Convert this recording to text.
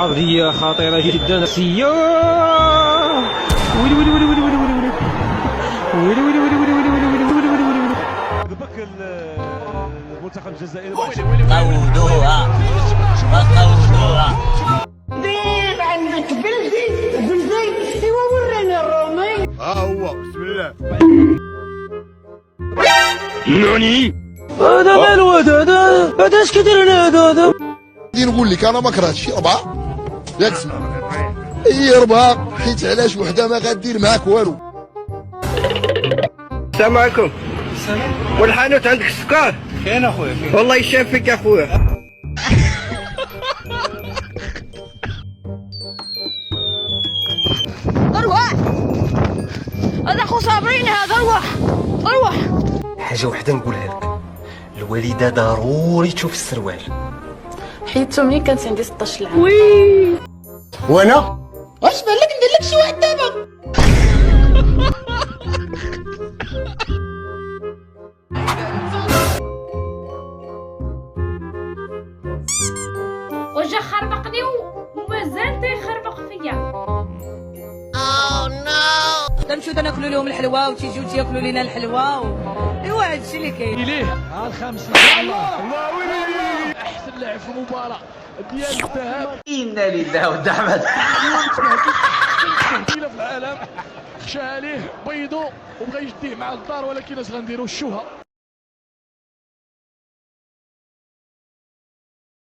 عرضية خطيرة جدا. سيا ويلي ويلي ويلي ويلي ويلي ويلي ويلي ويلي ويلي ويلي ويلي ويلي ويلي ويلي ويلي دبك المنتخب الجزائري. قودوها وقودوها. دير عندك بلدي ايوا ورينا الرومي. ها هو بسم الله. ناني هذا مالو هذا اش كيدير هذا. نقول لك انا ما كرهتش 4 ياك سمع. هي 4 حيت علاش وحده ما غادير معاك والو. السلام عليكم. والحانوت عندك السكر؟ كاين اخويا كاين. والله يشافيك اخويا. اروح هذا خو صابرين هذا اروح. حاجه وحده نقولها لك، الوالده ضروري تشوف السروال. حيدتو ملي كانت عندي 16 عام. وانا واش بان لك ندير لك شي واحد دابا؟ وجا خربقني ومازال تيخربق فيا. تنمشيو تناكلوا لهم الحلوى وتيجيو تياكلوا لينا الحلوى ايوا هادشي اللي كاين. إليه ها الخامس إن شاء الله. الله ويلي أحسن لاعب في المباراة ديال الذهاب. إنا لله ودعمت. في العالم خشى عليه بيضو وبغى يجديه مع الدار، ولكن اش غنديرو الشوهه.